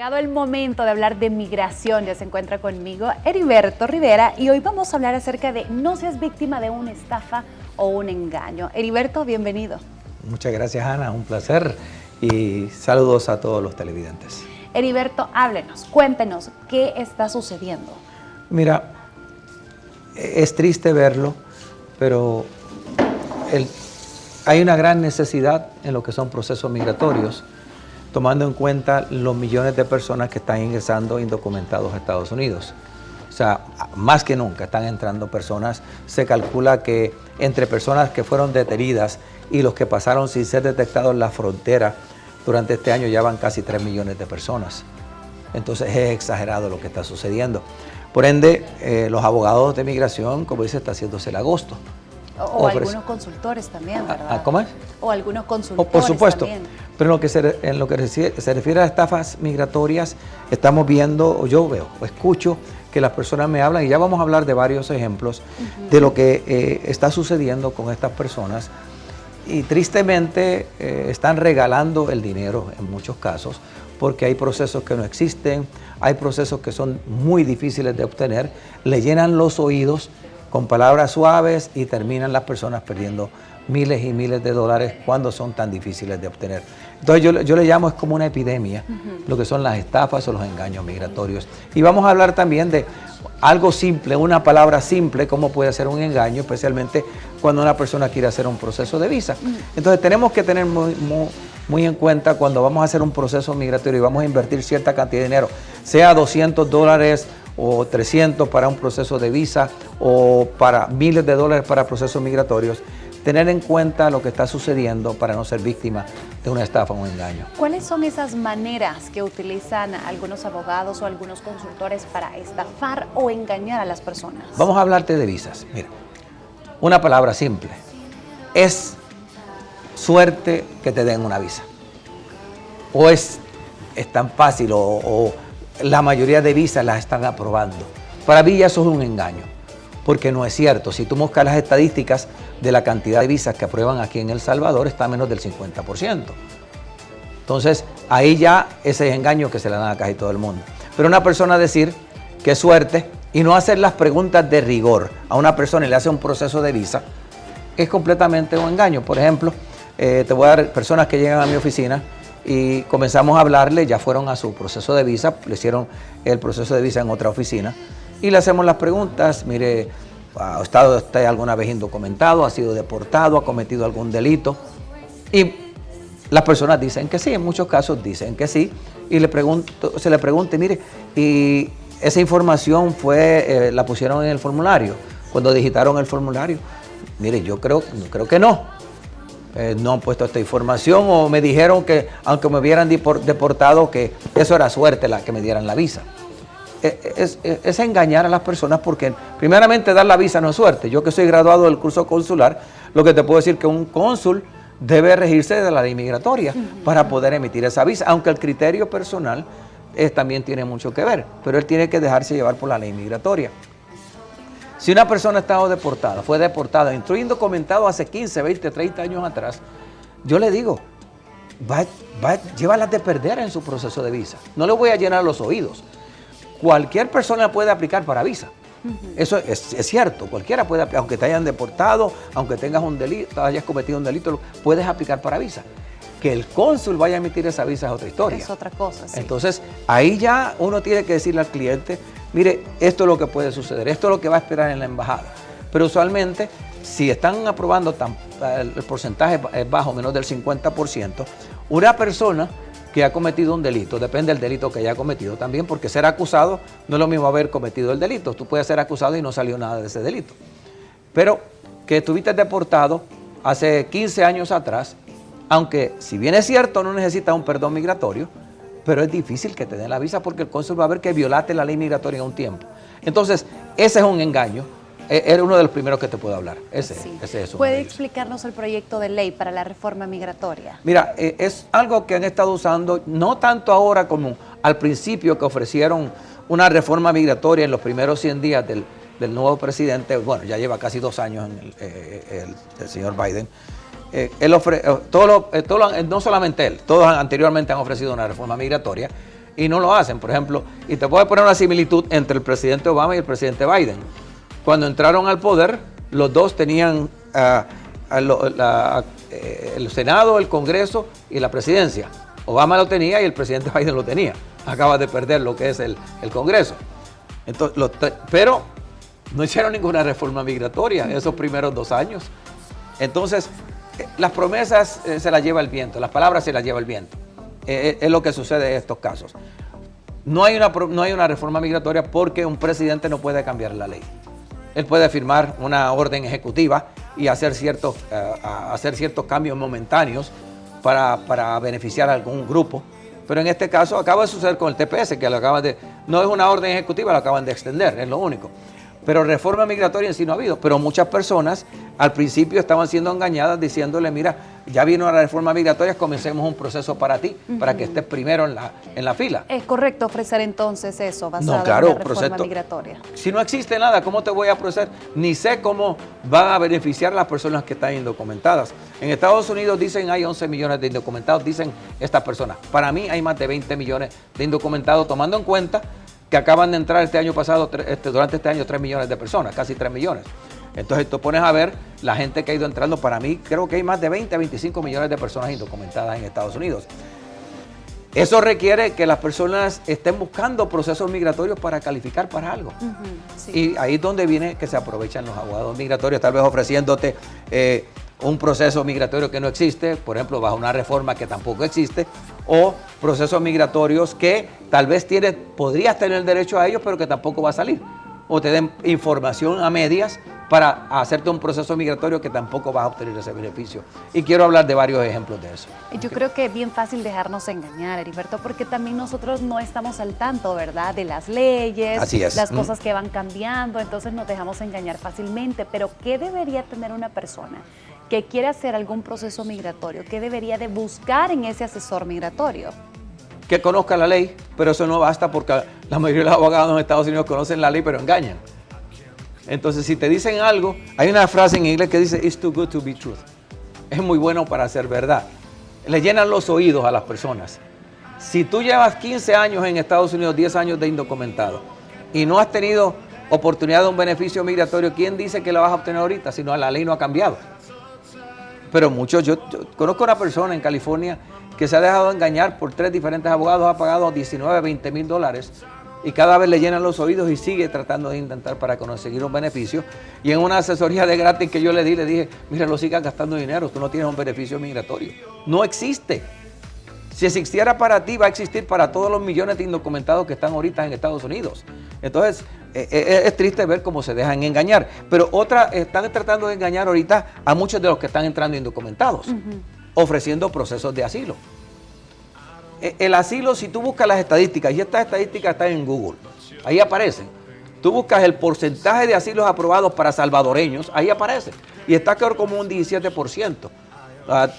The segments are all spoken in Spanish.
Llegado el momento de hablar de migración, ya se encuentra conmigo Heriberto Rivera y hoy vamos a hablar acerca de no seas víctima de una estafa o un engaño. Heriberto, bienvenido. Muchas gracias, Ana, un placer y saludos a todos los televidentes. Heriberto, háblenos, cuéntenos, ¿qué está sucediendo? Mira, es triste verlo, pero hay una gran necesidad en lo que son procesos migratorios, tomando en cuenta los millones de personas que están ingresando indocumentados a Estados Unidos. O sea, más que nunca están entrando personas. Se calcula que entre personas que fueron detenidas y los que pasaron sin ser detectados en la frontera durante este año ya van casi 3 millones de personas. Entonces es exagerado lo que está sucediendo. Por ende, los abogados de migración, como dice, está haciéndose el agosto. O algunos consultores también, ¿verdad? ¿Cómo es? O algunos consultores por supuesto. también. Pero en lo que se refiere a estafas migratorias, estamos viendo, o yo veo, o escucho que las personas me hablan, y ya vamos a hablar de varios ejemplos de lo que está sucediendo con estas personas. Y tristemente están regalando el dinero en muchos casos, porque hay procesos que no existen, hay procesos que son muy difíciles de obtener, le llenan los oídos con palabras suaves y terminan las personas perdiendo miles y miles de dólares cuando son tan difíciles de obtener. Entonces yo le llamo, es como una epidemia, lo que son las estafas o los engaños migratorios. Y vamos a hablar también de algo simple, una palabra simple, cómo puede ser un engaño, especialmente cuando una persona quiere hacer un proceso de visa. Entonces tenemos que tener muy en cuenta cuando vamos a hacer un proceso migratorio y vamos a invertir cierta cantidad de dinero, sea $200 o 300 para un proceso de visa o para miles de dólares para procesos migratorios, tener en cuenta lo que está sucediendo para no ser víctima de una estafa o un engaño. ¿Cuáles son esas maneras que utilizan algunos abogados o algunos consultores para estafar o engañar a las personas? Vamos a hablarte de visas. Mira, una palabra simple. Es suerte que te den una visa. O es tan fácil o la mayoría de visas las están aprobando. Para mí ya eso es un engaño, porque no es cierto. Si tú buscas las estadísticas de la cantidad de visas que aprueban aquí en El Salvador, está a menos del 50%. Entonces, ahí ya ese es engaño que se le dan a casi todo el mundo. Pero una persona decir que es suerte y no hacer las preguntas de rigor a una persona y le hace un proceso de visa, es completamente un engaño. Por ejemplo, te voy a dar personas que llegan a mi oficina y comenzamos a hablarle, ya fueron a su proceso de visa, le hicieron el proceso de visa en otra oficina y le hacemos las preguntas. Mire, ¿ha estado usted alguna vez indocumentado? ¿Ha sido deportado? ¿Ha cometido algún delito? Y las personas dicen que sí, en muchos casos dicen que sí, y se le pregunta, mire, y esa información la pusieron en el formulario, cuando digitaron el formulario. Mire, yo creo que no. No han puesto esta información, o me dijeron que aunque me hubieran deportado, que eso era suerte la que me dieran la visa. Es engañar a las personas, porque primeramente dar la visa no es suerte. Yo que soy graduado del curso consular, lo que te puedo decir que un cónsul debe regirse de la ley migratoria para poder emitir esa visa, aunque el criterio personal también tiene mucho que ver, pero él tiene que dejarse llevar por la ley migratoria. Si una persona ha estado deportada, fue deportada, entró indocumentado hace 15, 20, 30 años atrás, yo le digo, llévalas de perder en su proceso de visa. No le voy a llenar los oídos. Cualquier persona puede aplicar para visa. Eso es cierto, cualquiera puede aplicar, aunque te hayan deportado, aunque tengas un delito, hayas cometido un delito, puedes aplicar para visa. Que el cónsul vaya a emitir esa visa es otra historia. Es otra cosa, sí. Entonces, ahí ya uno tiene que decirle al cliente, mire, esto es lo que puede suceder, esto es lo que va a esperar en la embajada. Pero usualmente, si están aprobando, el porcentaje es bajo, menos del 50%, una persona que ha cometido un delito, depende del delito que haya cometido también, porque ser acusado no es lo mismo haber cometido el delito. Tú puedes ser acusado y no salió nada de ese delito. Pero que estuviste deportado hace 15 años atrás, aunque si bien es cierto no necesitas un perdón migratorio, pero es difícil que te den la visa porque el cónsul va a ver que violaste la ley migratoria en un tiempo. Entonces, ese es un engaño. Era uno de los primeros que te puedo hablar. Ese es ¿Puede explicarnos el proyecto de ley para la reforma migratoria? Mira, es algo que han estado usando, no tanto ahora como al principio, que ofrecieron una reforma migratoria en los primeros 100 días del nuevo presidente. Bueno, ya lleva casi 2 años el señor Biden. Él no solamente él, todos anteriormente han ofrecido una reforma migratoria. y no lo hacen. Por ejemplo, y te puedo poner una similitud entre el presidente Obama y el presidente Biden. Cuando entraron al poder, los dos tenían el Senado, el Congreso y la presidencia. Obama lo tenía y el presidente Biden lo tenía. Acaba de perder lo que es el Congreso. Entonces, pero no hicieron ninguna reforma migratoria esos primeros 2 años. Entonces, las promesas se las lleva el viento, las palabras se las lleva el viento. Es lo que sucede en estos casos. No hay una reforma migratoria porque un presidente no puede cambiar la ley. Él puede firmar una orden ejecutiva y hacer ciertos cambios momentáneos para beneficiar a algún grupo. Pero en este caso acaba de suceder con el TPS, que no es una orden ejecutiva, lo acaban de extender, es lo único. Pero reforma migratoria en sí no ha habido. Pero muchas personas al principio estaban siendo engañadas diciéndole, mira, ya vino la reforma migratoria, comencemos un proceso para ti, para que estés primero en la fila. ¿Es correcto ofrecer entonces eso basado en la reforma migratoria? Si no existe nada, ¿cómo te voy a procesar? Ni sé cómo van a beneficiar a las personas que están indocumentadas. En Estados Unidos dicen hay 11 millones de indocumentados, dicen estas personas. Para mí hay más de 20 millones de indocumentados, tomando en cuenta que acaban de entrar este año pasado, durante este año, 3 millones de personas, casi 3 millones. Entonces tú pones a ver la gente que ha ido entrando. Para mí creo que hay más de 20 a 25 millones de personas indocumentadas en Estados Unidos. Eso requiere que las personas estén buscando procesos migratorios para calificar para algo. Sí. Y ahí es donde viene que se aprovechan los abogados migratorios, tal vez ofreciéndote un proceso migratorio que no existe, por ejemplo, bajo una reforma que tampoco existe, o procesos migratorios que tal vez podrías tener derecho a ellos, pero que tampoco va a salir. O te den información a medias para hacerte un proceso migratorio que tampoco vas a obtener ese beneficio. Y quiero hablar de varios ejemplos de eso. Yo creo que es bien fácil dejarnos engañar, Heriberto, porque también nosotros no estamos al tanto, ¿verdad?, de las leyes, así es, las cosas que van cambiando, entonces nos dejamos engañar fácilmente. Pero ¿qué debería tener una persona que quiere hacer algún proceso migratorio? ¿Qué debería de buscar en ese asesor migratorio? Que conozca la ley, pero eso no basta porque la mayoría de los abogados en Estados Unidos conocen la ley, pero engañan. Entonces, si te dicen algo, hay una frase en inglés que dice, "It's too good to be truth". Es muy bueno para ser verdad. Le llenan los oídos a las personas. Si tú llevas 15 años en Estados Unidos, 10 años de indocumentado, y no has tenido oportunidad de un beneficio migratorio, ¿quién dice que lo vas a obtener ahorita? Si no, la ley no ha cambiado. Pero muchos, yo conozco una persona en California que se ha dejado engañar por 3 diferentes abogados, ha pagado 19, 20 mil dólares y cada vez le llenan los oídos y sigue tratando de intentar para conseguir un beneficio. Y en una asesoría de gratis que yo le dije, mira, no sigas gastando dinero, tú no tienes un beneficio migratorio. No existe. Si existiera para ti, va a existir para todos los millones de indocumentados que están ahorita en Estados Unidos. Entonces, es triste ver cómo se dejan engañar. Pero están tratando de engañar ahorita a muchos de los que están entrando indocumentados, ofreciendo procesos de asilo. El asilo, si tú buscas las estadísticas, y estas estadísticas están en Google, ahí aparecen. Tú buscas el porcentaje de asilos aprobados para salvadoreños, ahí aparece. Y está como un 17%,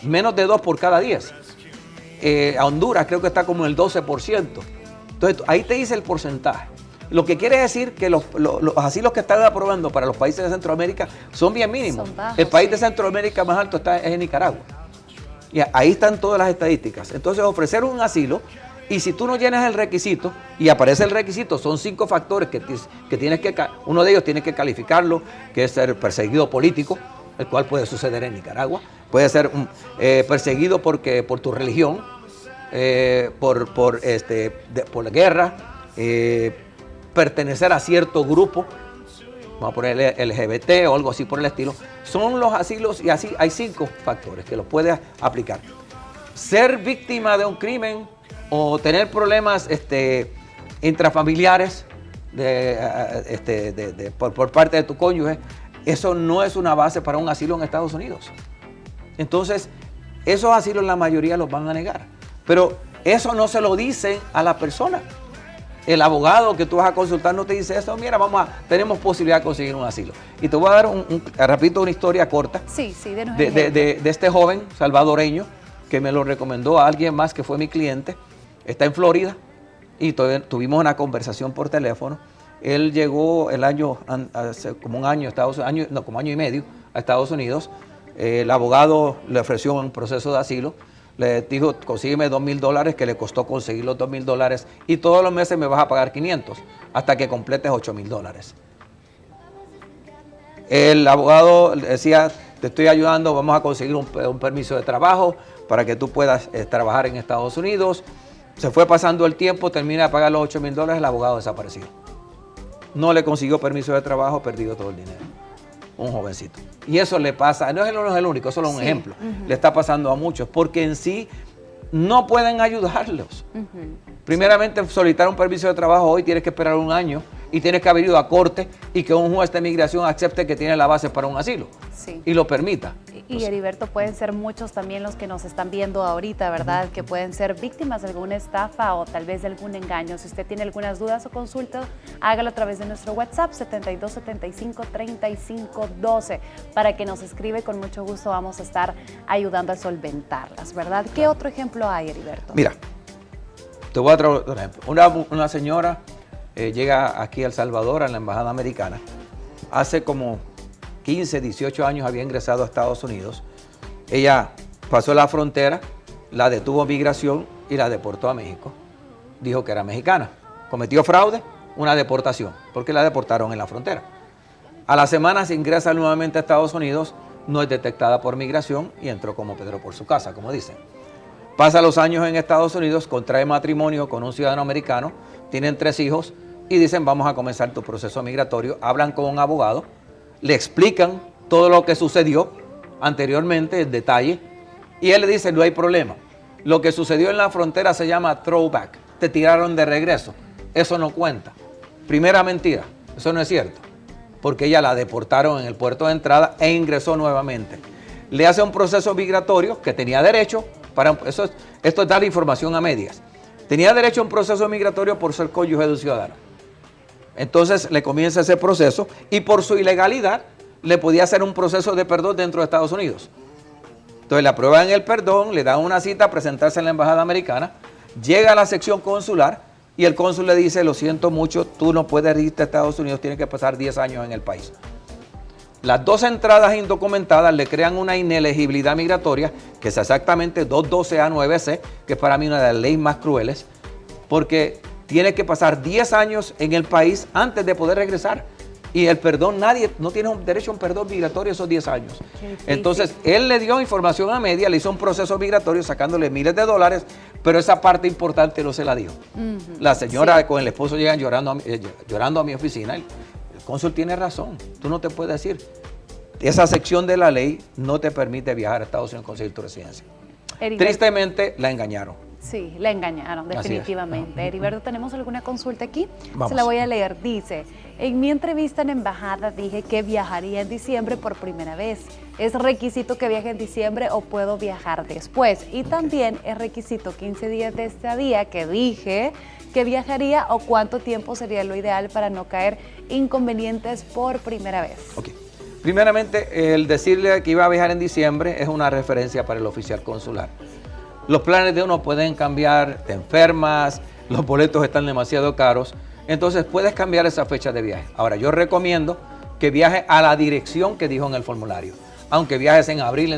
menos de 2 por cada 10. A Honduras creo que está como el 12%. Entonces, ahí te dice el porcentaje. Lo que quiere decir que los asilos que están aprobando para los países de Centroamérica son bien mínimos. Son bajos, el país de Centroamérica más alto es en Nicaragua. Y ahí están todas las estadísticas. Entonces, ofrecer un asilo, y si tú no llenas el requisito, y aparece el requisito, son 5 factores que tienes que, uno de ellos tienes que calificarlo, que es ser perseguido político, el cual puede suceder en Nicaragua, puede ser perseguido por tu religión, por la guerra, pertenecer a cierto grupo, vamos a ponerle LGBT o algo así por el estilo. Son los asilos, y así hay 5 factores que los puedes aplicar. Ser víctima de un crimen o tener problemas intrafamiliares por parte de tu cónyuge, eso no es una base para un asilo en Estados Unidos. Entonces, esos asilos la mayoría los van a negar. Pero eso no se lo dicen a la persona. El abogado que tú vas a consultar no te dice eso, mira, tenemos posibilidad de conseguir un asilo. Y te voy a dar, repito, una historia corta de este joven salvadoreño que me lo recomendó a alguien más que fue mi cliente. Está en Florida y tuvimos una conversación por teléfono. Él llegó hace como un año, como año y medio a Estados Unidos. El abogado le ofreció un proceso de asilo. le dijo, consígueme $2,000, que le costó conseguir los $2,000, y todos los meses me vas a pagar 500 hasta que completes $8,000. El abogado decía, te estoy ayudando, vamos a conseguir un permiso de trabajo para que tú puedas trabajar en Estados Unidos. Se fue pasando el tiempo, termina de pagar los $8,000, el abogado desapareció. No le consiguió permiso de trabajo, perdió todo el dinero. Un jovencito. Y eso le pasa, no es el único, solo un ejemplo. Le está pasando a muchos, porque en sí no pueden ayudarlos. Primeramente, solicitar un permiso de trabajo hoy tienes que esperar un año y tienes que haber ido a corte y que un juez de migración acepte que tiene la base para un asilo y lo permita. Y Heriberto, pueden ser muchos también los que nos están viendo ahorita, ¿verdad? Que pueden ser víctimas de alguna estafa o tal vez de algún engaño. Si usted tiene algunas dudas o consultas, hágalo a través de nuestro WhatsApp 7275-3512 para que nos escribe. Con mucho gusto vamos a estar ayudando a solventarlas, ¿verdad? ¿Qué otro ejemplo hay, Heriberto? Mira, te voy a traer otro ejemplo. Una señora llega aquí a El Salvador, a la Embajada Americana. Hace como 15, 18 años había ingresado a Estados Unidos. Ella pasó la frontera, la detuvo migración y la deportó a México. Dijo que era mexicana. Cometió fraude, una deportación, porque la deportaron en la frontera. A la semana se ingresa nuevamente a Estados Unidos, no es detectada por migración y entró como Pedro por su casa, como dicen. Pasa los años en Estados Unidos, contrae matrimonio con un ciudadano americano, tienen 3 hijos y dicen, vamos a comenzar tu proceso migratorio. Hablan con un abogado, le explican todo lo que sucedió anteriormente, en detalle, y él le dice, no hay problema. Lo que sucedió en la frontera se llama throwback, te tiraron de regreso, eso no cuenta. Primera mentira, eso no es cierto, porque ella la deportaron en el puerto de entrada e ingresó nuevamente. Le hace un proceso migratorio que tenía derecho, esto es dar información a medias, tenía derecho a un proceso migratorio por ser cónyuge de un ciudadano. Entonces le comienza ese proceso y por su ilegalidad le podía hacer un proceso de perdón dentro de Estados Unidos. Entonces le aprueban el perdón, le dan una cita a presentarse en la Embajada Americana, llega a la sección consular y el cónsul le dice, lo siento mucho, tú no puedes irte a Estados Unidos, tienes que pasar 10 años en el país. Las 2 entradas indocumentadas le crean una inelegibilidad migratoria, que es exactamente 212A9C, que es para mí una de las leyes más crueles, porque tiene que pasar 10 años en el país antes de poder regresar. Y el perdón, nadie, no tiene un derecho a un perdón migratorio esos 10 años. Entonces, él le dio información a media, le hizo un proceso migratorio sacándole miles de dólares, pero esa parte importante no se la dio. La señora con el esposo llegan llorando a mi oficina. El cónsul tiene razón, tú no te puedes ir. Esa sección de la ley no te permite viajar a Estados Unidos y conseguir tu residencia. Tristemente, la engañaron. Sí, la engañaron, definitivamente. Heriberto, ¿tenemos alguna consulta aquí? Vamos. Se la voy a leer. Dice, en mi entrevista en embajada dije que viajaría en diciembre por primera vez. ¿Es requisito que viaje en diciembre o puedo viajar después? Y también es requisito 15 días de estadía que dije que viajaría o cuánto tiempo sería lo ideal para no caer inconvenientes por primera vez. Ok. Primeramente, el decirle que iba a viajar en diciembre es una referencia para el oficial consular. Los planes de uno pueden cambiar, te enfermas, los boletos están demasiado caros, entonces puedes cambiar esa fecha de viaje. Ahora, yo recomiendo que viajes a la dirección que dijo en el formulario, aunque viajes en abril,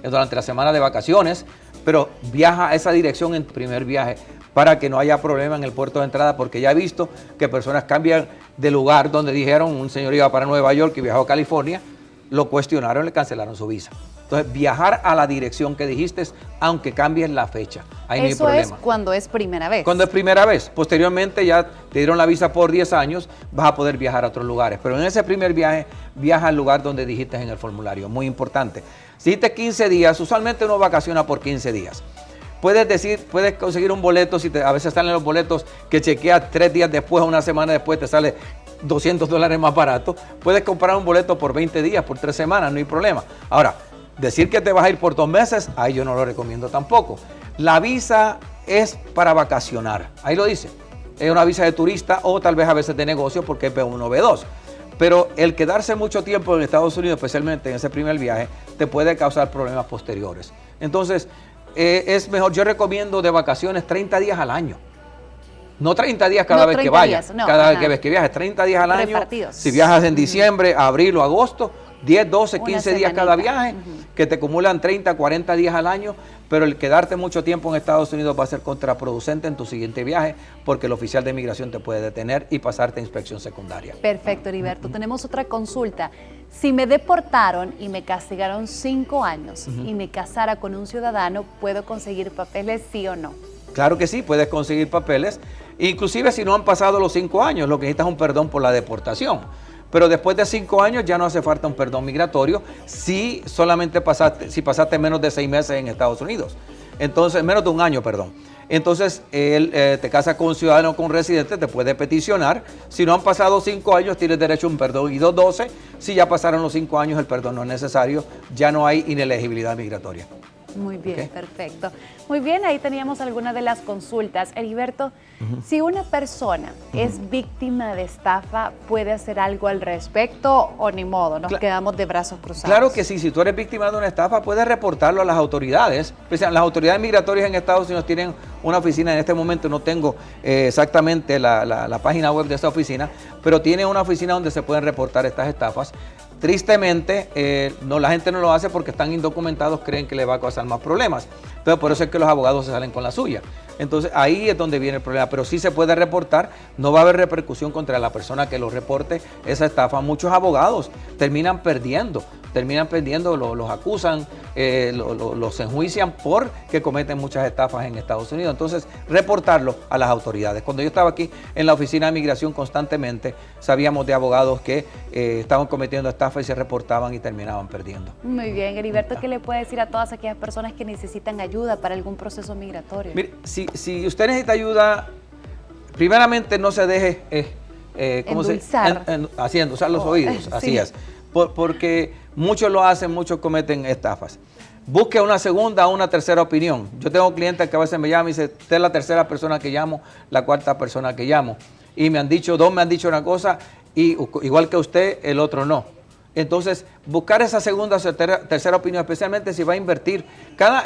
durante la semana de vacaciones, pero viaja a esa dirección en tu primer viaje para que no haya problema en el puerto de entrada, porque ya he visto que personas cambian de lugar donde dijeron, un señor iba para Nueva York y viajó a California, lo cuestionaron y le cancelaron su visa. Entonces, viajar a la dirección que dijiste, aunque cambies la fecha. Ahí no hay problema. Eso es cuando es primera vez. Cuando es primera vez. Posteriormente ya te dieron la visa por 10 años, vas a poder viajar a otros lugares. Pero en ese primer viaje, viaja al lugar donde dijiste en el formulario. Muy importante. Si dijiste 15 días, usualmente uno vacaciona por 15 días. Puedes conseguir un boleto, a veces salen los boletos que chequeas 3 días después o una semana después, te sale $200 más barato. Puedes comprar un boleto por 20 días, por 3 semanas, no hay problema. Ahora, decir que te vas a ir por 2 meses, ahí yo no lo recomiendo tampoco. La visa es para vacacionar, ahí lo dice. Es una visa de turista o tal vez a veces de negocio porque es B1 o B2. Pero el quedarse mucho tiempo en Estados Unidos, especialmente en ese primer viaje, te puede causar problemas posteriores. Entonces, es mejor, yo recomiendo de vacaciones 30 días al año. No 30 días cada vez que vayas, cada vez que viajes, 30 días al año. Repartidos. Si viajas en diciembre, abril o agosto, 10, 12, Una 15 días cada semanita. viaje, que te acumulan 30, 40 días al año, pero el quedarte mucho tiempo en Estados Unidos va a ser contraproducente en tu siguiente viaje, porque el oficial de inmigración te puede detener y pasarte a inspección secundaria. Perfecto, Heriberto. Tenemos otra consulta. Si me deportaron y me castigaron 5 años y me casara con un ciudadano, ¿puedo conseguir papeles, sí o no? Claro que sí, puedes conseguir papeles, inclusive si no han pasado los 5 años, lo que necesitas es un perdón por la deportación. Pero después de 5 años ya no hace falta un perdón migratorio si solamente pasaste menos de 6 meses en Estados Unidos. Entonces, menos de un año, perdón. Entonces, él te casa con un ciudadano o con un residente, te puede peticionar. Si no han pasado 5 años, tienes derecho a un perdón. Y 212, si ya pasaron los 5 años, el perdón no es necesario, ya no hay inelegibilidad migratoria. Muy bien, Ok. perfecto. Muy bien, ahí teníamos algunas de las consultas. Heriberto, si una persona es víctima de estafa, ¿puede hacer algo al respecto o ni modo? Nos quedamos de brazos cruzados. Claro que sí, si tú eres víctima de una estafa, puedes reportarlo a las autoridades. Pues, las autoridades migratorias en Estados Unidos tienen una oficina, en este momento no tengo exactamente la página web de esa oficina, pero tiene una oficina donde se pueden reportar estas estafas. Tristemente, la gente no lo hace porque están indocumentados, creen que le va a causar más problemas. Entonces, por eso es que los abogados se salen con la suya. Entonces, ahí es donde viene el problema, pero sí se puede reportar, no va a haber repercusión contra la persona que lo reporte esa estafa. Muchos abogados terminan perdiendo, los acusan, los enjuician porque cometen muchas estafas en Estados Unidos. Entonces, reportarlo a las autoridades. Cuando yo estaba aquí en la oficina de migración constantemente, sabíamos de abogados que estaban cometiendo estafas y se reportaban y terminaban perdiendo. Muy bien, Heriberto, ¿qué le puede decir a todas aquellas personas que necesitan ayuda para algún proceso migratorio? Mire, si usted necesita ayuda, primeramente no se deje Endulzar. usar los oídos, así sí. es. Porque muchos lo hacen, muchos cometen estafas. Busque una segunda o una tercera opinión. Yo tengo clientes que a veces me llaman y dicen, usted es la tercera persona que llamo, la cuarta persona que llamo. Y dos me han dicho una cosa, y igual que usted, el otro no. Entonces, buscar esa segunda o tercera opinión, especialmente si va a invertir.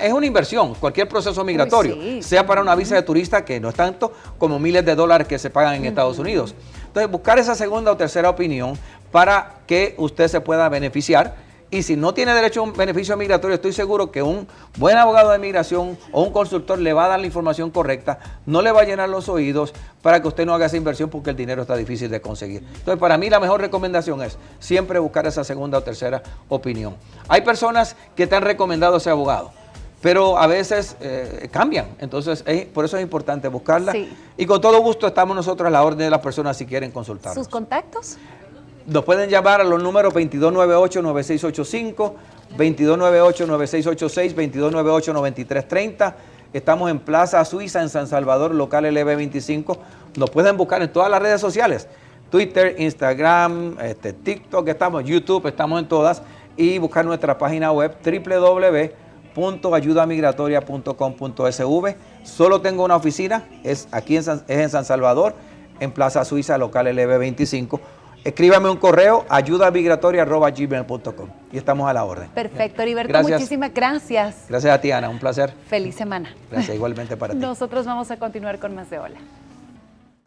Es una inversión, cualquier proceso migratorio, sí. sea para una visa de turista, que no es tanto, como miles de dólares que se pagan en Estados Unidos. Entonces, buscar esa segunda o tercera opinión para que usted se pueda beneficiar. Y si no tiene derecho a un beneficio migratorio, estoy seguro que un buen abogado de migración o un consultor le va a dar la información correcta, no le va a llenar los oídos para que usted no haga esa inversión porque el dinero está difícil de conseguir. Entonces, para mí la mejor recomendación es siempre buscar esa segunda o tercera opinión. Hay personas que te han recomendado ese abogado, pero a veces cambian. Entonces, por eso es importante buscarla. Sí. Y con todo gusto estamos nosotros a la orden de las personas si quieren consultarnos. ¿Sus contactos? Nos pueden llamar a los números 2298-9685, 2298-9686, 2298-9330. Estamos en Plaza Suiza, en San Salvador, local LB25. Nos pueden buscar en todas las redes sociales. Twitter, Instagram, TikTok, estamos, YouTube, estamos en todas. Y buscar nuestra página web www.ayudamigratoria.com.sv. Solo tengo una oficina, es en San Salvador, en Plaza Suiza, local LB25. Escríbame un correo, ayudamigratoria@gmail.com, y estamos a la orden. Perfecto, Heriberto, Gracias. muchísimas gracias. Gracias a ti, Ana, un placer. Feliz semana. Gracias igualmente para ti. Nosotros vamos a continuar con más de Hola.